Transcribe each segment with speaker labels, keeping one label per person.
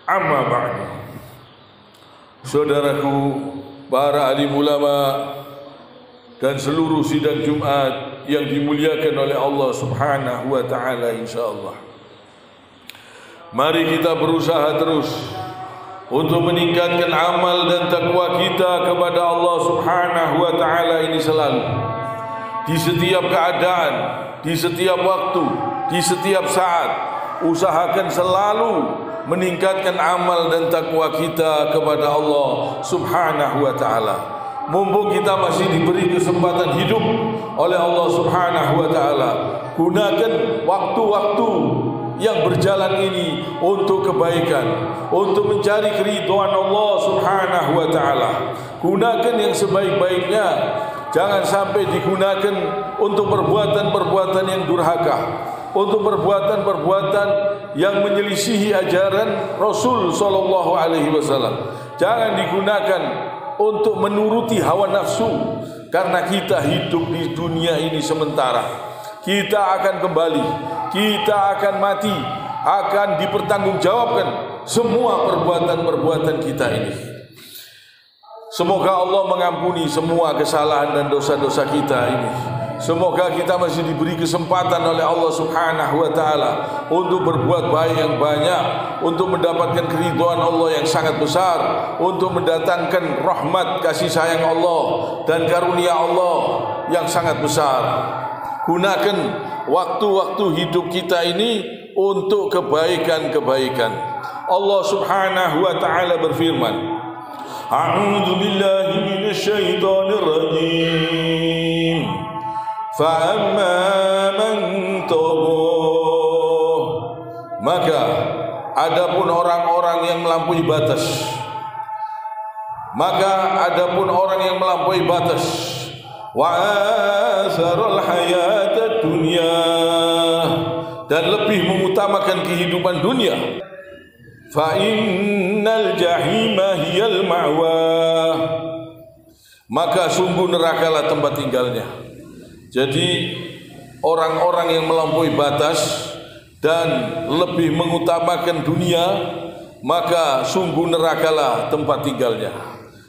Speaker 1: Amma ba'du. Saudaraku, para alim ulama dan seluruh sidang Jumat yang dimuliakan oleh Allah Subhanahu wa taala, insyaallah. Mari kita berusaha terus untuk meningkatkan amal dan takwa kita kepada Allah Subhanahu wa taala ini selalu. Di setiap keadaan, di setiap waktu, di setiap saat, usahakan selalu meningkatkan amal dan takwa kita kepada Allah Subhanahu wa taala. Mumpung kita masih diberi kesempatan hidup oleh Allah Subhanahu wa taala, gunakan waktu-waktu yang berjalan ini untuk kebaikan, untuk mencari keridhaan Allah Subhanahu wa taala. Gunakan yang sebaik-baiknya. Jangan sampai digunakan untuk perbuatan-perbuatan yang durhaka, untuk perbuatan-perbuatan yang menyelisihi ajaran Rasul sallallahu alaihi wasallam. Jangan digunakan untuk menuruti hawa nafsu, karena kita hidup di dunia ini sementara. Kita akan kembali, kita akan mati, akan dipertanggungjawabkan semua perbuatan-perbuatan kita ini. Semoga Allah mengampuni semua kesalahan dan dosa-dosa kita ini. Semoga kita masih diberi kesempatan oleh Allah Subhanahu wa taala untuk berbuat baik yang banyak, untuk mendapatkan keridhaan Allah yang sangat besar, untuk mendatangkan rahmat kasih sayang Allah dan karunia Allah yang sangat besar. Gunakan waktu-waktu hidup kita ini untuk kebaikan-kebaikan. Allah Subhanahu wa taala berfirman, A'udzu billahi minasyaitonir rajim. Fa'amma man tagha, maka adapun orang-orang yang melampaui batas, wa asaral hayatad dunya, dan lebih mengutamakan kehidupan dunia, fa innal jahima hiyal ma'wa, maka sungguh nerakalah tempat tinggalnya. Jadi orang-orang yang melampaui batas dan lebih mengutamakan dunia, maka sungguh nerakalah tempat tinggalnya.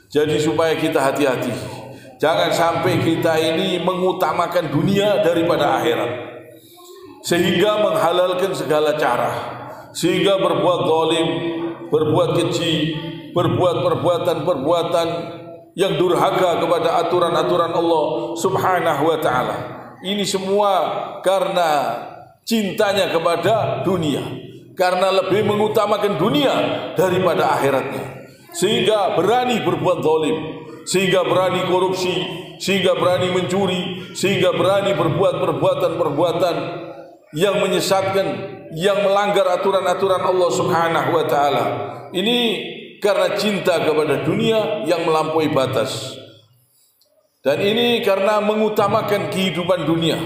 Speaker 1: Jadi supaya kita hati-hati, jangan sampai kita ini mengutamakan dunia daripada akhirat, sehingga menghalalkan segala cara, sehingga berbuat zalim, berbuat keji, berbuat perbuatan-perbuatan yang durhaka kepada aturan-aturan Allah Subhanahu wa taala. Ini semua karena cintanya kepada dunia, karena lebih mengutamakan dunia daripada akhiratnya, sehingga berani berbuat zalim, sehingga berani korupsi, sehingga berani mencuri, sehingga berani berbuat perbuatan-perbuatan yang menyesatkan, yang melanggar aturan-aturan Allah Subhanahu wa taala. Ini karena cinta kepada dunia yang melampaui batas. Dan ini karena mengutamakan kehidupan dunia.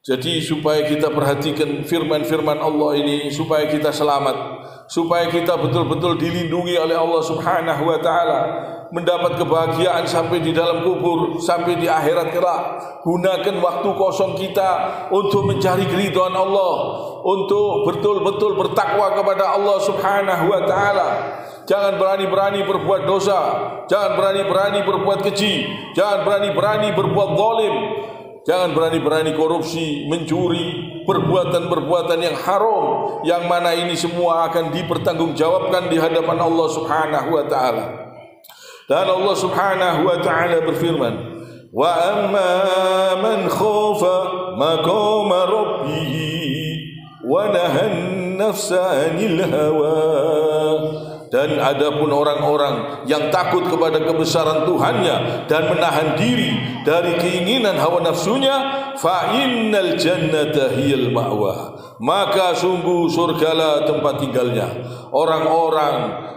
Speaker 1: Jadi supaya kita perhatikan firman-firman Allah ini, supaya kita selamat, supaya kita betul-betul dilindungi oleh Allah Subhanahu wa taala, mendapat kebahagiaan sampai di dalam kubur, sampai di akhirat kelak. Gunakan waktu kosong kita untuk mencari keridhaan Allah, untuk betul-betul bertakwa kepada Allah Subhanahu wa taala. Jangan berani-berani berbuat dosa, jangan berani-berani berbuat keji, jangan berani-berani berbuat zalim, jangan berani-berani korupsi, mencuri, perbuatan-perbuatan yang haram, yang mana ini semua akan dipertanggungjawabkan di hadapan Allah Subhanahu wa taala. Dan Allah Subhanahu wa taala berfirman, wa amma man khafa maqama rabbih wa nahan nafsa 'anil hawa, dan adapun orang-orang yang takut kepada kebesaran Tuhannya dan menahan diri dari keinginan hawa nafsunya, fa innal jannata hiyal ma'wa, maka sungguh surgalah tempat tinggalnya. Orang-orang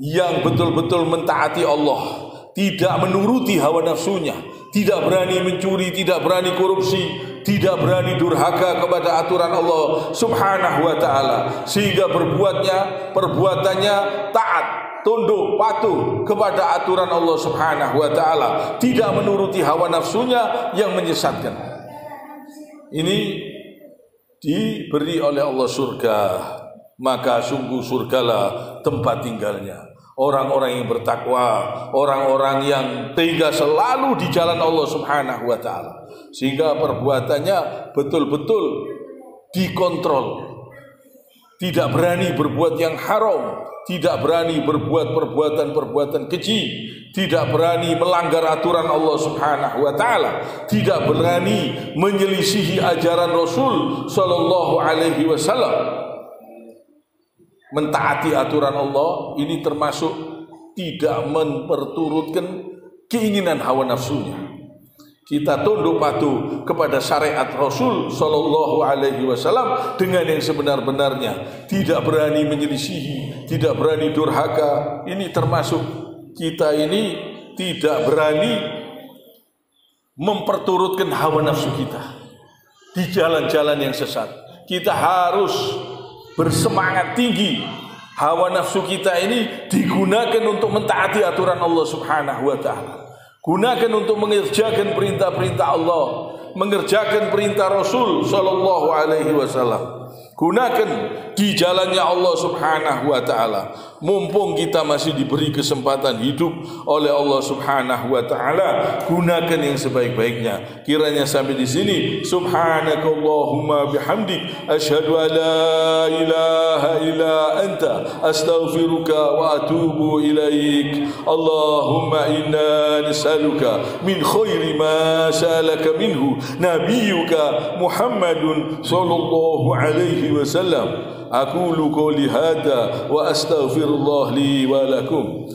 Speaker 1: yang betul-betul mentaati Allah, tidak menuruti hawa nafsunya, tidak berani mencuri, tidak berani korupsi, tidak berani durhaka kepada aturan Allah Subhanahu wa taala, sehingga perbuatannya taat, tunduk, patuh kepada aturan Allah Subhanahu wa taala, tidak menuruti hawa nafsunya yang menyesatkan. Ini diberi oleh Allah surga, maka sungguh surgalah tempat tinggalnya orang-orang yang bertakwa, orang-orang yang tega selalu di jalan Allah Subhanahu wa taala, sehingga perbuatannya betul-betul dikontrol, tidak berani berbuat yang haram, tidak berani berbuat perbuatan-perbuatan keji, tidak berani melanggar aturan Allah Subhanahu wa taala, tidak berani menyelisihi ajaran Rasul sallallahu alaihi wasallam. Mentaati aturan Allah ini termasuk tidak memperturutkan keinginan hawa nafsunya. Kita tunduk patuh kepada syariat Rasul sallallahu alaihi wasallam dengan yang sebenar-benarnya, tidak berani menyelisihi, tidak berani durhaka. Ini termasuk kita ini tidak berani memperturutkan hawa nafsu kita di jalan-jalan yang sesat. Kita harus bersemangat tinggi. Hawa nafsu kita ini digunakan untuk mentaati aturan Allah Subhanahu wa taala. Gunakan untuk mengerjakan perintah-perintah Allah, mengerjakan perintah Rasul sallallahu alaihi wasallam. Gunakan di jalannya Allah Subhanahu wa taala. Mumpung kita masih diberi kesempatan hidup oleh Allah Subhanahu wa taala, gunakan yang sebaik-baiknya. Kiranya sampai di sini, subhanakallahumma bihamdik asyhadu an la ilaha illa anta astaghfiruka wa atubu ilaik. Allahumma inna nas'aluka min khairi ma sa'alaka minhu nabiyyuka Muhammadun sallallahu alaihi wasallam. Aqulu qouli hadza wa astaghfirullah li wa lakum.